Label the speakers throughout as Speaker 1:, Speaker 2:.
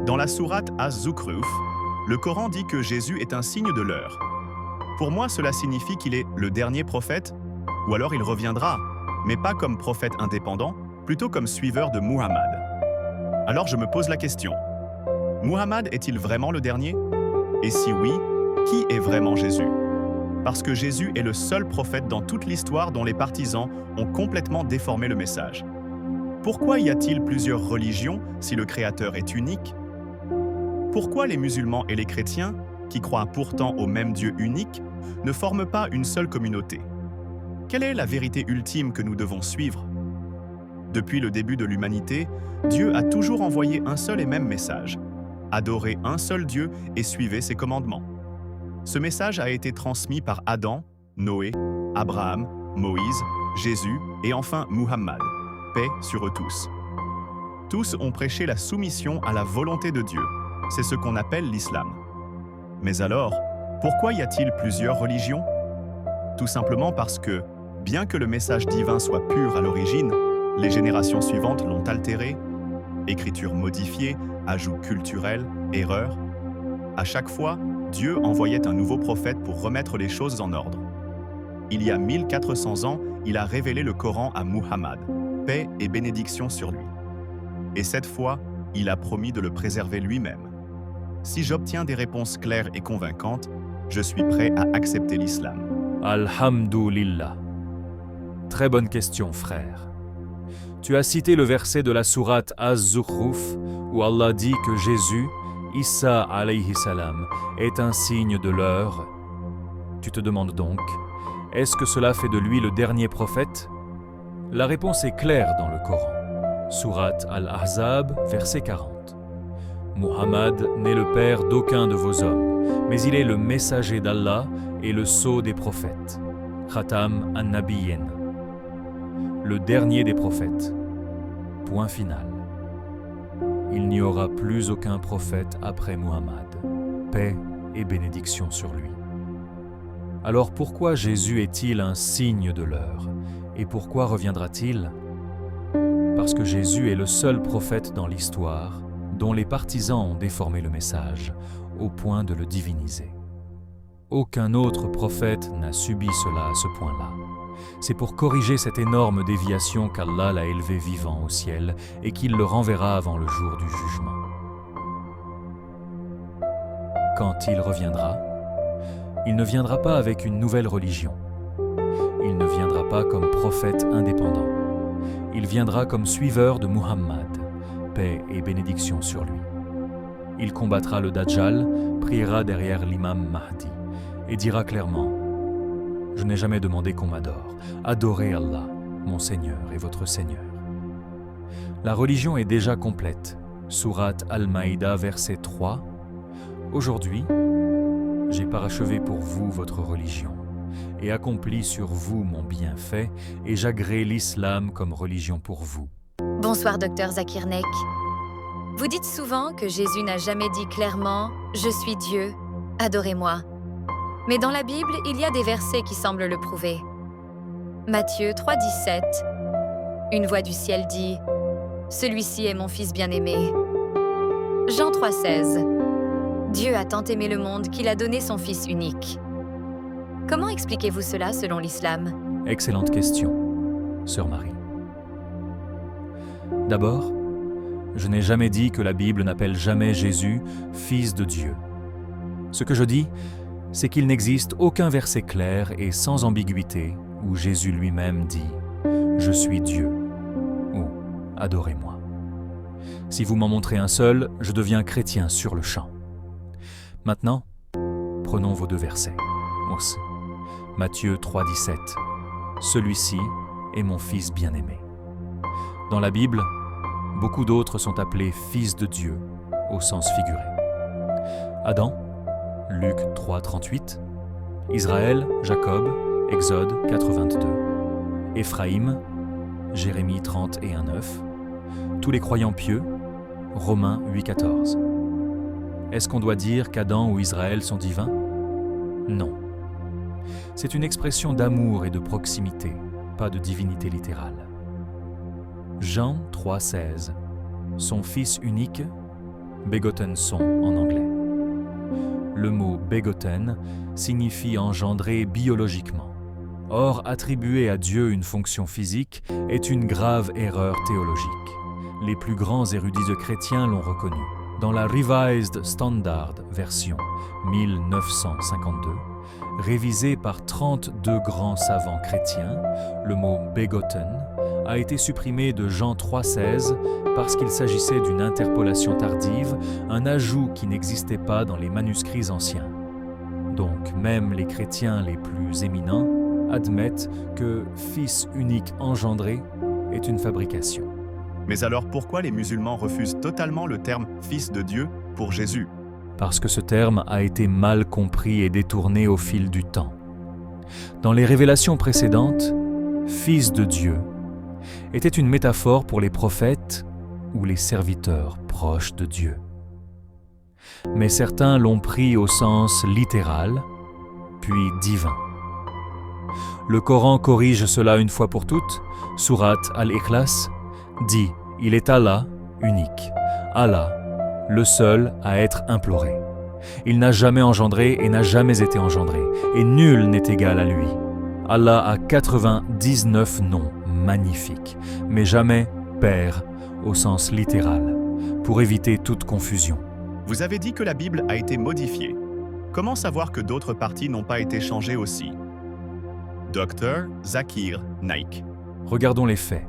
Speaker 1: Dans la sourate Az-Zukhruf, le Coran dit que Jésus est un signe de l'heure. Pour moi, cela signifie qu'il est le dernier prophète, ou alors il reviendra, mais pas comme prophète indépendant, plutôt comme suiveur de Muhammad. Alors je me pose la question, Muhammad est-il vraiment le dernier? Et si oui, qui est vraiment Jésus? Parce que Jésus est le seul prophète dans toute l'histoire dont les partisans ont complètement déformé le message. Pourquoi y a-t-il plusieurs religions si le Créateur est unique? Pourquoi les musulmans et les chrétiens, qui croient pourtant au même Dieu unique, ne forment pas une seule communauté? Quelle est la vérité ultime que nous devons suivre? Depuis le début de l'humanité, Dieu a toujours envoyé un seul et même message. Adorez un seul Dieu et suivez ses commandements. Ce message a été transmis par Adam, Noé, Abraham, Moïse, Jésus et enfin Muhammad. Paix sur eux tous. Tous ont prêché la soumission à la volonté de Dieu. C'est ce qu'on appelle l'islam. Mais alors, pourquoi y a-t-il plusieurs religions? Tout simplement parce que, bien que le message divin soit pur à l'origine, les générations suivantes l'ont altéré, écriture modifiée, ajout culturel, erreur. À chaque fois, Dieu envoyait un nouveau prophète pour remettre les choses en ordre. Il y a 1400 ans, il a révélé le Coran à Muhammad, paix et bénédiction sur lui. Et cette fois, il a promis de le préserver lui-même. Si j'obtiens des réponses claires et convaincantes, je suis prêt à accepter l'islam.
Speaker 2: Alhamdulillah. Très bonne question, frère. Tu as cité le verset de la sourate Az-Zukhruf où Allah dit que Jésus, Issa alayhi salam, est un signe de l'heure. Tu te demandes donc, est-ce que cela fait de lui le dernier prophète? La réponse est claire dans le Coran. Sourate Al-Ahzab, verset 40. Muhammad n'est le père d'aucun de vos hommes, mais il est le messager d'Allah et le sceau des prophètes. Khatam an-Nabiyyin. Le dernier des prophètes. Point final. Il n'y aura plus aucun prophète après Muhammad. Paix et bénédiction sur lui. Alors pourquoi Jésus est-il un signe de l'heure? Et pourquoi reviendra-t-il? Parce que Jésus est le seul prophète dans l'histoire dont les partisans ont déformé le message au point de le diviniser. Aucun autre prophète n'a subi cela à ce point-là. C'est pour corriger cette énorme déviation qu'Allah l'a élevé vivant au ciel et qu'il le renverra avant le jour du jugement. Quand il reviendra, il ne viendra pas avec une nouvelle religion. Il ne viendra pas comme prophète indépendant. Il viendra comme suiveur de Muhammad, paix et bénédiction sur lui. Il combattra le Dajjal, priera derrière l'imam Mahdi et dira clairement « Je n'ai jamais demandé qu'on m'adore. Adorez Allah, mon Seigneur et votre Seigneur. » La religion est déjà complète. Sourate Al-Maïda, verset 3. « Aujourd'hui, j'ai parachevé pour vous votre religion et accompli sur vous mon bienfait et j'agrée l'islam comme religion pour vous. »
Speaker 3: Bonsoir, Dr Zakir Naik. Vous dites souvent que Jésus n'a jamais dit clairement « Je suis Dieu, adorez-moi ». Mais dans la Bible, il y a des versets qui semblent le prouver. Matthieu 3,17. Une voix du ciel dit « Celui-ci est mon fils bien-aimé ». Jean 3,16. Dieu a tant aimé le monde qu'il a donné son fils unique. Comment expliquez-vous cela selon l'islam?
Speaker 2: Excellente question, sœur Marie. D'abord, je n'ai jamais dit que la Bible n'appelle jamais Jésus fils de Dieu. Ce que je dis, c'est qu'il n'existe aucun verset clair et sans ambiguïté où Jésus lui-même dit « Je suis Dieu » ou « Adorez-moi ». Si vous m'en montrez un seul, je deviens chrétien sur le champ. Maintenant, prenons vos deux versets. Matthieu 3,17. Celui-ci est mon fils bien-aimé. Dans la Bible, beaucoup d'autres sont appelés fils de Dieu au sens figuré. Adam, Luc 3,38. Israël, Jacob, Exode 4,22. Éphraïm, Jérémie 31,9. Tous les croyants pieux, Romains 8,14. Est-ce qu'on doit dire qu'Adam ou Israël sont divins? Non. C'est une expression d'amour et de proximité, pas de divinité littérale. Jean 3,16. Son Fils unique, begotten son en anglais. Le mot begotten signifie engendrer biologiquement. Or, attribuer à Dieu une fonction physique est une grave erreur théologique. Les plus grands érudits de chrétiens l'ont reconnu. Dans la Revised Standard version 1952, révisée par 32 grands savants chrétiens, le mot begotten a été supprimé de Jean 3,16 parce qu'il s'agissait d'une interpolation tardive, un ajout qui n'existait pas dans les manuscrits anciens. Donc même les chrétiens les plus éminents admettent que Fils unique engendré est une fabrication.
Speaker 1: Mais alors pourquoi les musulmans refusent totalement le terme « Fils de Dieu » pour Jésus?
Speaker 2: Parce que ce terme a été mal compris et détourné au fil du temps. Dans les révélations précédentes, « Fils de Dieu » était une métaphore pour les prophètes ou les serviteurs proches de Dieu. Mais certains l'ont pris au sens littéral, puis divin. Le Coran corrige cela une fois pour toutes. Sourate Al-Ikhlas dit « Il est Allah, unique, Allah, le seul à être imploré. Il n'a jamais engendré et n'a jamais été engendré, et nul n'est égal à lui. Allah a 99 noms magnifiques, mais jamais Père au sens littéral, pour éviter toute confusion. »
Speaker 1: Vous avez dit que la Bible a été modifiée. Comment savoir que d'autres parties n'ont pas été changées aussi? Dr Zakir Naik.
Speaker 2: Regardons les faits.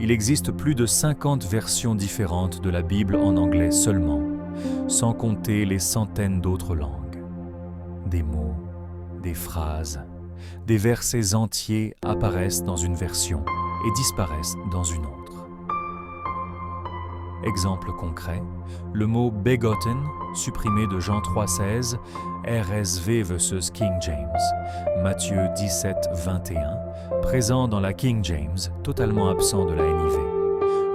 Speaker 2: Il existe plus de 50 versions différentes de la Bible en anglais seulement, sans compter les centaines d'autres langues. Des mots, des phrases, des versets entiers apparaissent dans une version et disparaissent dans une autre. Exemple concret, le mot begotten, supprimé de Jean 3,16, RSV vs King James, Matthieu 17, 21, présent dans la King James, totalement absent de la NIV,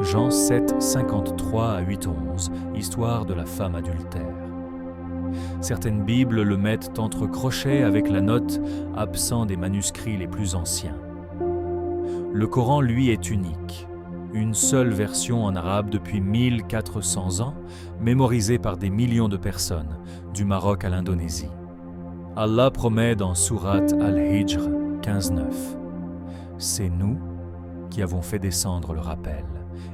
Speaker 2: Jean 7, 53 à 8, 11, histoire de la femme adultère. Certaines Bibles le mettent entre crochets avec la note « absent des manuscrits les plus anciens ». Le Coran, lui, est unique. Une seule version en arabe depuis 1400 ans, mémorisée par des millions de personnes, du Maroc à l'Indonésie. Allah promet dans Sourate Al-Hijr 15:9 « C'est nous qui avons fait descendre le rappel,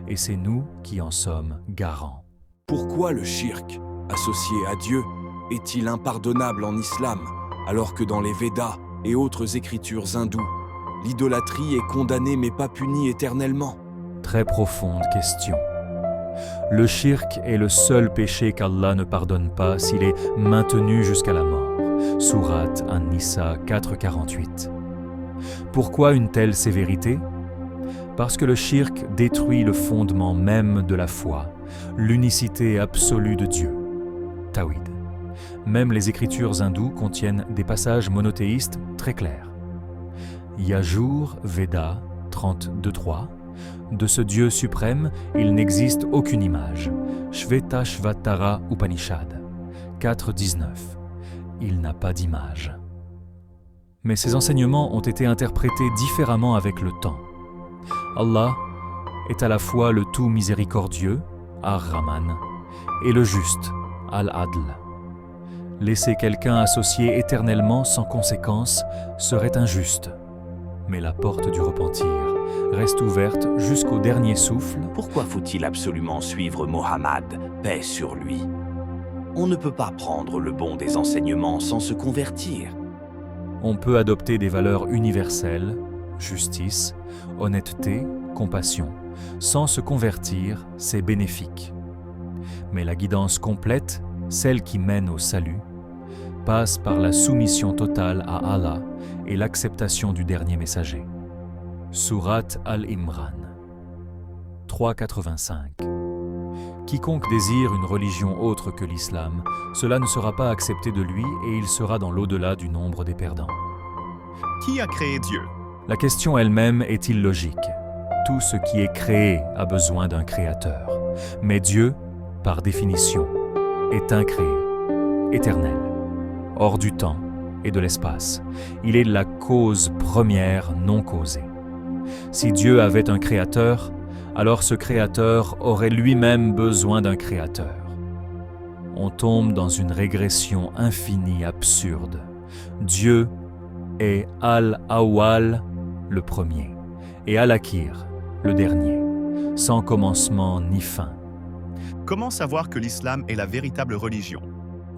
Speaker 2: et c'est nous qui en sommes garants. »
Speaker 4: Pourquoi le shirk, associé à Dieu, est-il impardonnable en islam, alors que dans les Védas et autres écritures hindoues, l'idolâtrie est condamnée mais pas punie éternellement?
Speaker 2: Très profonde question. Le shirk est le seul péché qu'Allah ne pardonne pas s'il est maintenu jusqu'à la mort. Sourate An-Nisa 4:48. Pourquoi une telle sévérité? Parce que le shirk détruit le fondement même de la foi, l'unicité absolue de Dieu. Tawhid. Même les écritures hindoues contiennent des passages monothéistes très clairs. Yajur Veda 32:3. De ce Dieu suprême, il n'existe aucune image. Shvetashvatara Upanishad 4:19. Il n'a pas d'image. Mais ces enseignements ont été interprétés différemment avec le temps. Allah est à la fois le tout miséricordieux, Ar-Rahman, et le juste, Al-Adl. Laisser quelqu'un associé éternellement sans conséquence serait injuste. Mais la porte du repentir reste ouverte jusqu'au dernier souffle.
Speaker 5: Pourquoi faut-il absolument suivre Mohammed, paix sur lui? On ne peut pas prendre le bon des enseignements sans se convertir.
Speaker 2: On peut adopter des valeurs universelles, justice, honnêteté, compassion. Sans se convertir, c'est bénéfique. Mais la guidance complète, celle qui mène au salut, passe par la soumission totale à Allah et l'acceptation du dernier messager. Sourate Al-Imran 3:85. Quiconque désire une religion autre que l'islam, cela ne sera pas accepté de lui et il sera dans l'au-delà du nombre des perdants.
Speaker 1: Qui a créé Dieu?
Speaker 2: La question elle-même est illogique. Tout ce qui est créé a besoin d'un créateur. Mais Dieu, par définition, est incréé, éternel, hors du temps et de l'espace. Il est la cause première non causée. Si Dieu avait un créateur, alors ce créateur aurait lui-même besoin d'un créateur. on tombe dans une régression infinie absurde. Dieu est Al-Awwal, le premier, et Al-Akhir, le dernier, sans commencement ni fin.
Speaker 1: Comment savoir que l'islam est la véritable religion?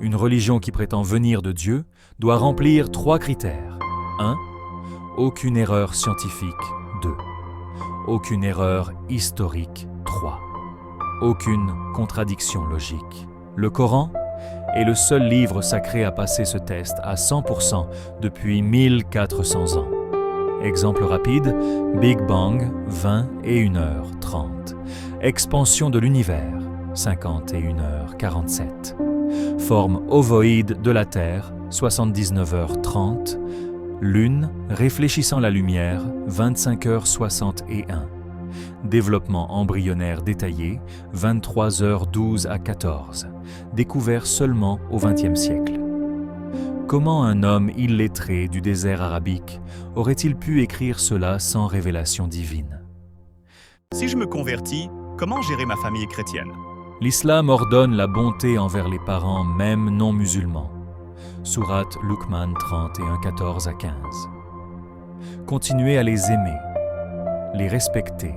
Speaker 2: Une religion qui prétend venir de Dieu doit remplir 3 critères. 1. Aucune erreur scientifique. 2. Aucune erreur historique. 3. Aucune contradiction logique. Le Coran est le seul livre sacré à passer ce test à 100% depuis 1400 ans. Exemple rapide, Big Bang, 20 et 1h30. Expansion de l'univers, 51h47. Forme ovoïde de la Terre, 79h30. Lune, réfléchissant la lumière, 25h61. Développement embryonnaire détaillé, 23h12 à 14. Découvert seulement au XXe siècle. Comment un homme illettré du désert arabique aurait-il pu écrire cela sans révélation divine?
Speaker 1: Si je me convertis, comment gérer ma famille chrétienne?
Speaker 2: L'islam ordonne la bonté envers les parents même non musulmans. Sourate Luqman 31, 14 à 15. Continuez à les aimer, les respecter,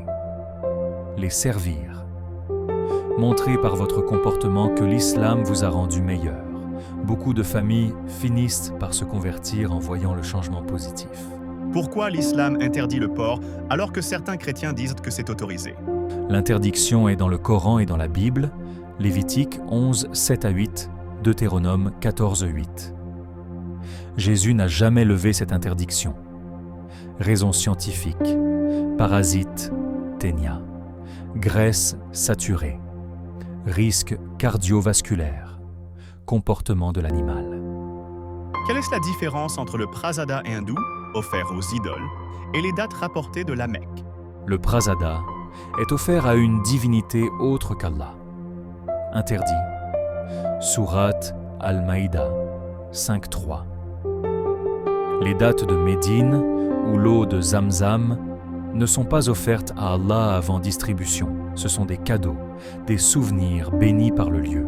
Speaker 2: les servir. Montrez par votre comportement que l'islam vous a rendu meilleur. Beaucoup de familles finissent par se convertir en voyant le changement positif.
Speaker 1: Pourquoi l'islam interdit le porc alors que certains chrétiens disent que c'est autorisé?
Speaker 2: L'interdiction est dans le Coran et dans la Bible, Lévitique 11, 7 à 8, Deutéronome 14, 8. Jésus n'a jamais levé cette interdiction. Raison scientifique, parasite, ténia, graisse saturée, risque cardiovasculaire, comportement de l'animal.
Speaker 1: Quelle est la différence entre le prasada hindou, offert aux idoles, et les dates rapportées de la Mecque?
Speaker 2: Le prasada est offert à une divinité autre qu'Allah. Interdit. Sourate Al-Maïda 5.3. Les dates de Médine ou l'eau de Zamzam ne sont pas offertes à Allah avant distribution. Ce sont des cadeaux, des souvenirs bénis par le lieu,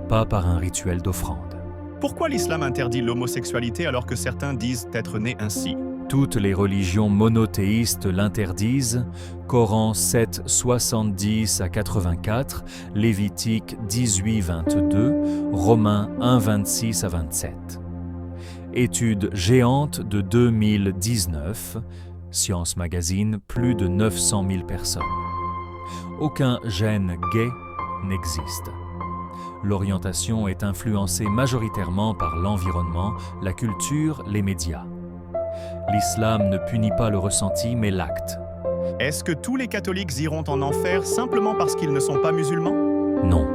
Speaker 2: pas par un rituel d'offrande.
Speaker 1: Pourquoi l'islam interdit l'homosexualité alors que certains disent être nés ainsi?
Speaker 2: Toutes les religions monothéistes l'interdisent, Coran 7, 70 à 84, Lévitique 18, 22, Romains 1, 26 à 27. Étude géante de 2019, Science Magazine, plus de 900 000 personnes. Aucun gène gay n'existe. L'orientation est influencée majoritairement par l'environnement, la culture, les médias. L'islam ne punit pas le ressenti, mais l'acte.
Speaker 1: Est-ce que tous les catholiques iront en enfer simplement parce qu'ils ne sont pas musulmans?
Speaker 2: Non.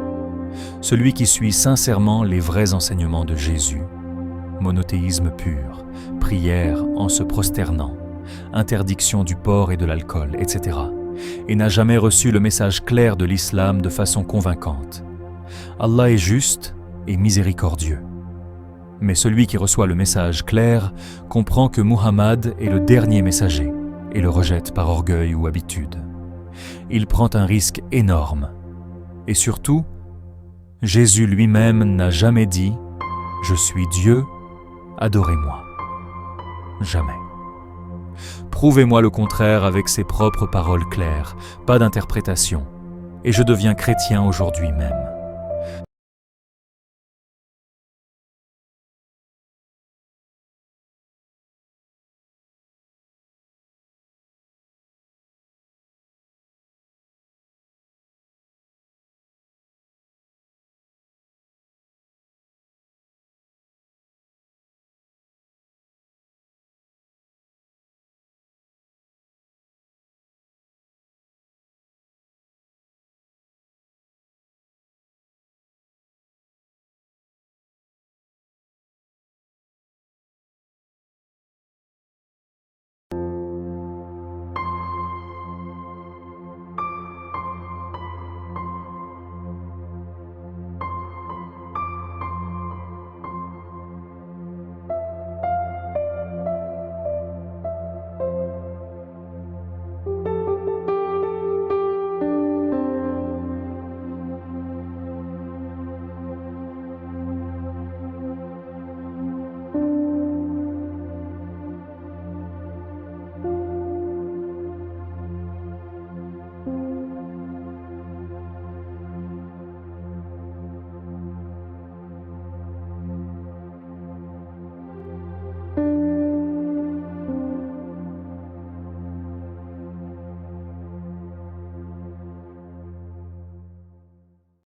Speaker 2: Celui qui suit sincèrement les vrais enseignements de Jésus, monothéisme pur, prière en se prosternant, interdiction du porc et de l'alcool, etc., et n'a jamais reçu le message clair de l'islam de façon convaincante. Allah est juste et miséricordieux. Mais celui qui reçoit le message clair comprend que Muhammad est le dernier messager et le rejette par orgueil ou habitude. Il prend un risque énorme. Et surtout, Jésus lui-même n'a jamais dit « Je suis Dieu, adorez-moi ». Jamais. Prouvez-moi le contraire avec ses propres paroles claires, pas d'interprétation, et je deviens chrétien aujourd'hui même.